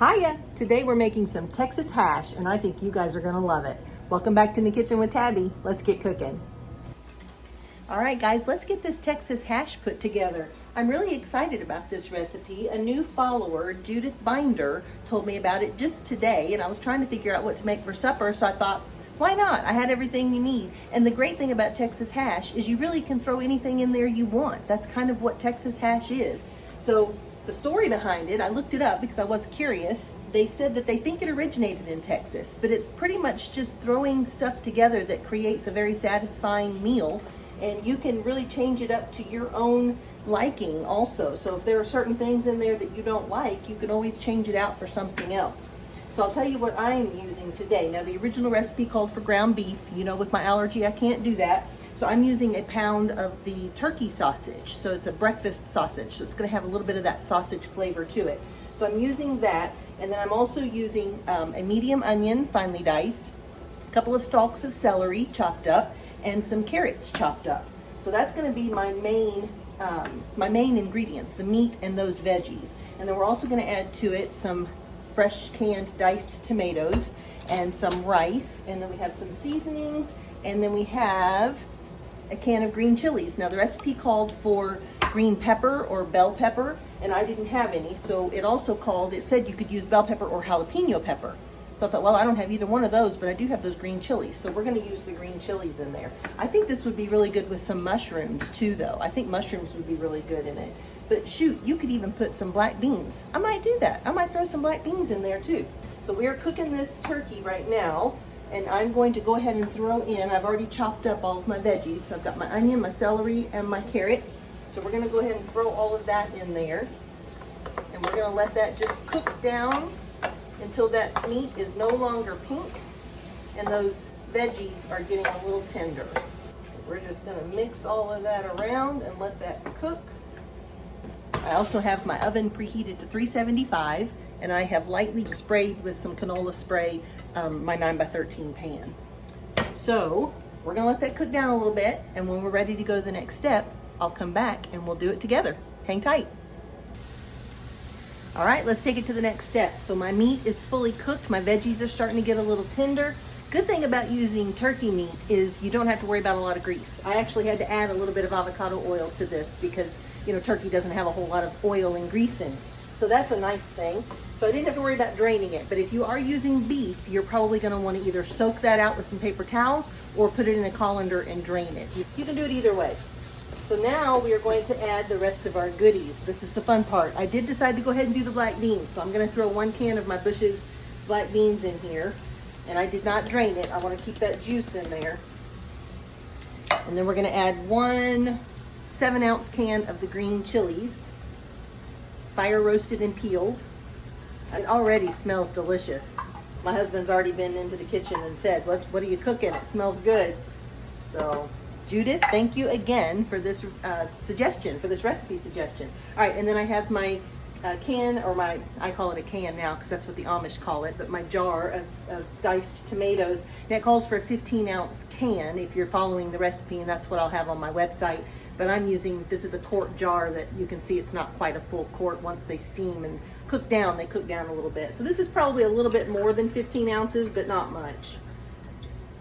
Hiya! Today we're making some Texas hash and I think you guys are gonna love it. Welcome back to In the Kitchen with Tabby. Let's get cooking. All right guys, let's get this Texas hash put together. I'm really excited about this recipe. A new follower, Judith Binder, told me about it just today and I was trying to figure out what to make for supper, so I thought, why not? I had everything you need. And the great thing about Texas hash is you really can throw anything in there you want. That's kind of what Texas hash is. So the story behind it, I looked it up because I was curious. They said that they think it originated in Texas, but it's pretty much just throwing stuff together that creates a very satisfying meal, and you can really change it up to your own liking also. So if there are certain things in there that you don't like, you can always change it out for something else. So I'll tell you what I am using today. Now the original recipe called for ground beef. You know, with my allergy I can't do that. So I'm using a pound of the turkey sausage. So it's a breakfast sausage. So it's gonna have a little bit of that sausage flavor to it. So I'm using that. And then I'm also using a medium onion, finely diced, a couple of stalks of celery chopped up, and some carrots chopped up. So that's gonna be my main ingredients, the meat and those veggies. And then we're also gonna add to it some fresh canned diced tomatoes and some rice. And then we have some seasonings. And then we have a can of green chilies. Now the recipe called for green pepper or bell pepper, and I didn't have any, so it said you could use bell pepper or jalapeno pepper. So I thought, well, I don't have either one of those, but I do have those green chilies, so we're gonna use the green chilies in there. I think this would be really good with some mushrooms too, though. I think mushrooms would be really good in it. But shoot, you could even put some black beans. I might do that. I might throw some black beans in there too. So we are cooking this turkey right now, and I'm going to go ahead and throw in, I've already chopped up all of my veggies. So I've got my onion, my celery, and my carrot. So we're gonna go ahead and throw all of that in there. And we're gonna let that just cook down until that meat is no longer pink and those veggies are getting a little tender. So we're just gonna mix all of that around and let that cook. I also have my oven preheated to 375. And I have lightly sprayed with some canola spray my 9x13 pan. So we're gonna let that cook down a little bit, and when we're ready to go to the next step, I'll come back and we'll do it together. Hang tight. All right, let's take it to the next step. So my meat is fully cooked. My veggies are starting to get a little tender. Good thing about using turkey meat is you don't have to worry about a lot of grease. I actually had to add a little bit of avocado oil to this because, you know, turkey doesn't have a whole lot of oil and grease in it. So that's a nice thing. So I didn't have to worry about draining it, but if you are using beef, you're probably gonna wanna either soak that out with some paper towels or put it in a colander and drain it. You can do it either way. So now we are going to add the rest of our goodies. This is the fun part. I did decide to go ahead and do the black beans. So I'm gonna throw 1 can of my Bush's black beans in here, and I did not drain it. I wanna keep that juice in there. And then we're gonna add 1 7-ounce can of the green chilies, fire roasted and peeled. It already smells delicious. My husband's already been into the kitchen and said, what are you cooking? It smells good. So Judith, thank you again for this suggestion, for this recipe suggestion. All right, and then I have my can, or I call it a can now because that's what the Amish call it, but my jar of diced tomatoes. And it calls for a 15-ounce can if you're following the recipe, and that's what I'll have on my website. But I'm using, this is a quart jar that you can see it's not quite a full quart. Once they steam and cook down, they cook down a little bit. So this is probably a little bit more than 15 ounces, but not much.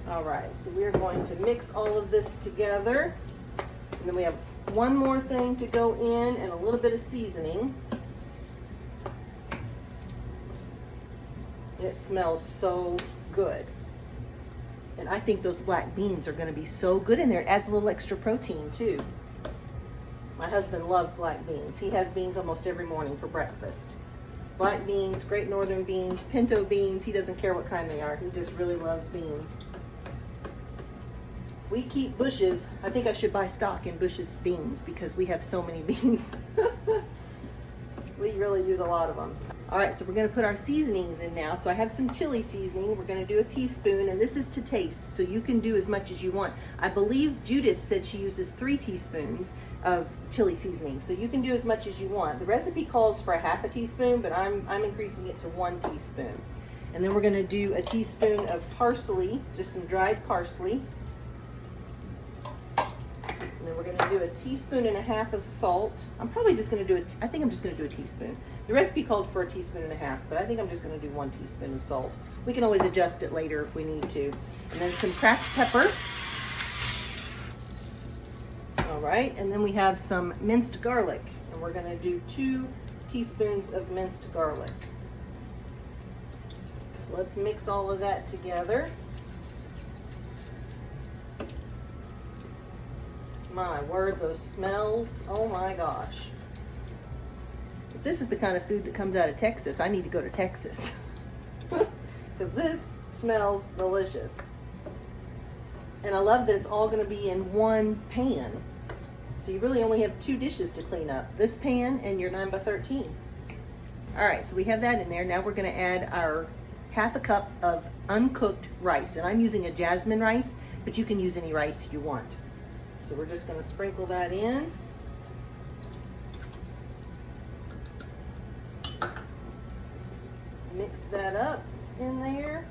All right, so we're going to mix all of this together. And then we have one more thing to go in and a little bit of seasoning. It smells so good. And I think those black beans are gonna be so good in there. It adds a little extra protein too. My husband loves black beans. He has beans almost every morning for breakfast. Black beans, Great Northern beans, pinto beans. He doesn't care what kind they are. He just really loves beans. We keep Bush's. I think I should buy stock in Bush's beans because we have so many beans. We really use a lot of them. All right, so we're gonna put our seasonings in now. So I have some chili seasoning. We're gonna do a teaspoon, and this is to taste, so you can do as much as you want. I believe Judith said she uses 3 teaspoons of chili seasoning, so you can do as much as you want. The recipe calls for a half a teaspoon, but I'm increasing it to 1 teaspoon. And then we're gonna do a teaspoon of parsley, just some dried parsley. And then we're gonna do a teaspoon and a half of salt. I'm probably just gonna do I think I'm just gonna do a teaspoon. The recipe called for 1.5 teaspoons, but I think I'm just gonna do 1 teaspoon of salt. We can always adjust it later if we need to. And then some cracked pepper. All right, and then we have some minced garlic, and we're gonna do 2 teaspoons of minced garlic. So let's mix all of that together. My word, those smells, oh my gosh. If this is the kind of food that comes out of Texas, I need to go to Texas. Because this smells delicious. And I love that it's all gonna be in one pan. So you really only have 2 dishes to clean up. This pan and your 9 by 13. All right, so we have that in there. Now we're gonna add our 1/2 cup of uncooked rice. And I'm using a jasmine rice, but you can use any rice you want. So we're just gonna sprinkle that in. Mix that up in there.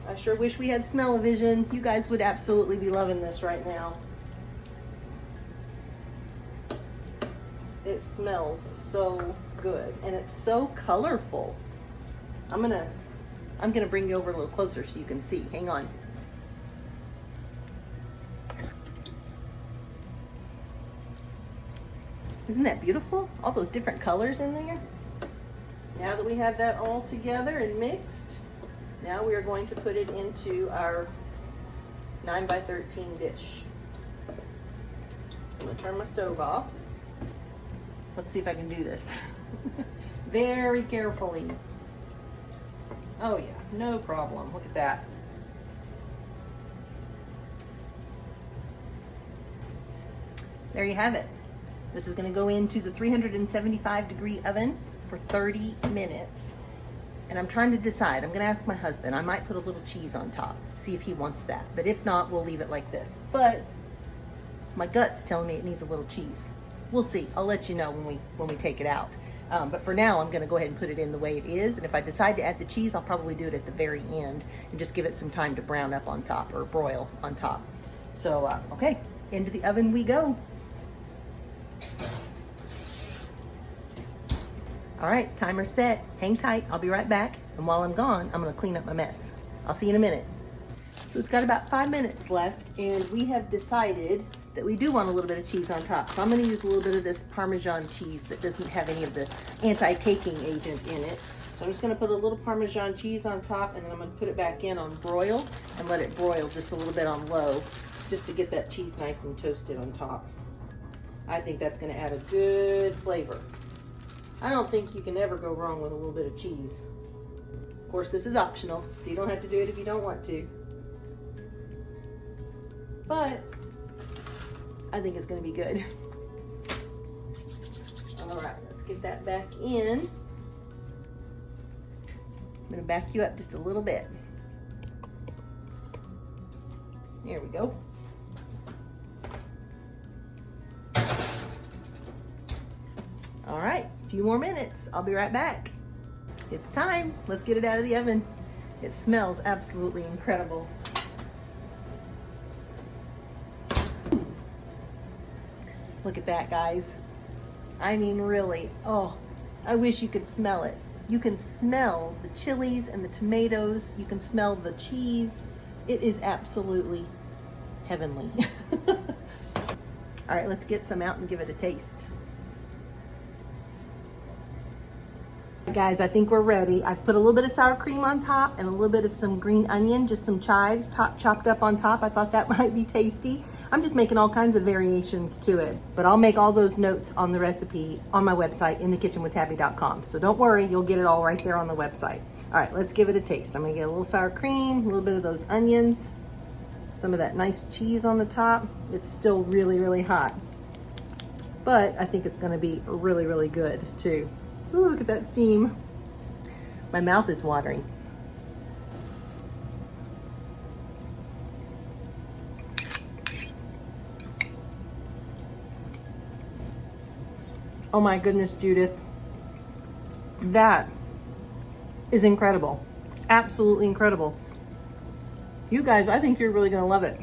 I sure wish we had smell-o-vision. You guys would absolutely be loving this right now. It smells so good and it's so colorful. I'm gonna bring you over a little closer so you can see. Hang on. Isn't that beautiful? All those different colors in there. Now that we have that all together and mixed, now we are going to put it into our 9 by 13 dish. I'm gonna turn my stove off. Let's see if I can do this. Very carefully. Oh yeah, no problem. Look at that. There you have it. This is gonna go into the 375-degree oven for 30 minutes. And I'm trying to decide. I'm gonna ask my husband. I might put a little cheese on top, see if he wants that. But if not, we'll leave it like this. But my gut's telling me it needs a little cheese. We'll see. I'll let you know when we take it out. But for now, I'm gonna go ahead and put it in the way it is. And if I decide to add the cheese, I'll probably do it at the very end and just give it some time to brown up on top or broil on top. So, okay, into the oven we go. All right, timer set, hang tight, I'll be right back. And while I'm gone, I'm gonna clean up my mess. I'll see you in a minute. So it's got about 5 minutes left and we have decided that we do want a little bit of cheese on top. So I'm gonna use a little bit of this Parmesan cheese that doesn't have any of the anti-caking agent in it. So I'm just gonna put a little Parmesan cheese on top and then I'm gonna put it back in on broil and let it broil just a little bit on low, just to get that cheese nice and toasted on top. I think that's gonna add a good flavor. I don't think you can ever go wrong with a little bit of cheese. Of course, this is optional, so you don't have to do it if you don't want to. But I think it's gonna be good. All right, let's get that back in. I'm gonna back you up just a little bit. There we go. All right, a few more minutes. I'll be right back. It's time. Let's get it out of the oven. It smells absolutely incredible. Look at that, guys. I mean, really, oh, I wish you could smell it. You can smell the chilies and the tomatoes. You can smell the cheese. It is absolutely heavenly. All right, let's get some out and give it a taste. Guys, I think we're ready. I've put a little bit of sour cream on top and a little bit of some green onion, just some chives chopped up on top. I thought that might be tasty. I'm just making all kinds of variations to it, but I'll make all those notes on the recipe on my website, inthekitchenwithtabbi.com. So don't worry, you'll get it all right there on the website. All right, let's give it a taste. I'm gonna get a little sour cream, a little bit of those onions, some of that nice cheese on the top. It's still really, really hot, but I think it's gonna be really, really good too. Ooh, look at that steam. My mouth is watering. Oh my goodness, Judith. That is incredible. Absolutely incredible. You guys, I think you're really gonna love it.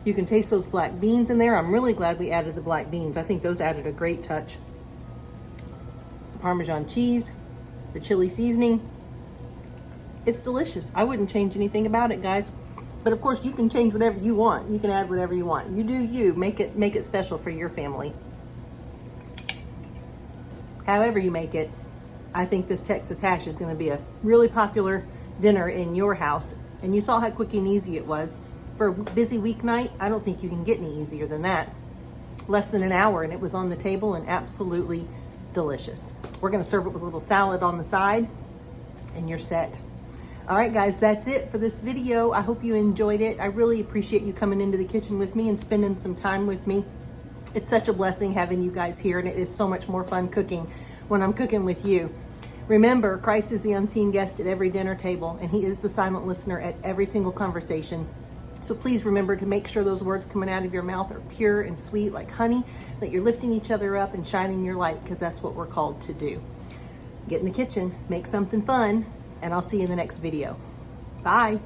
You can taste those black beans in there. I'm really glad we added the black beans. I think those added a great touch. The Parmesan cheese, the chili seasoning. It's delicious. I wouldn't change anything about it, guys. But of course, you can change whatever you want. You can add whatever you want. You do you. Make it special for your family. However you make it, I think this Texas hash is going to be a really popular dinner in your house. And you saw how quick and easy it was. For a busy weeknight, I don't think you can get any easier than that. Less than an hour and it was on the table and absolutely delicious. We're going to serve it with a little salad on the side and you're set. All right, guys, that's it for this video. I hope you enjoyed it. I really appreciate you coming into the kitchen with me and spending some time with me. It's such a blessing having you guys here, and it is so much more fun cooking when I'm cooking with you. Remember, Christ is the unseen guest at every dinner table, and he is the silent listener at every single conversation. So please remember to make sure those words coming out of your mouth are pure and sweet like honey, that you're lifting each other up and shining your light, because that's what we're called to do. Get in the kitchen, make something fun, and I'll see you in the next video. Bye.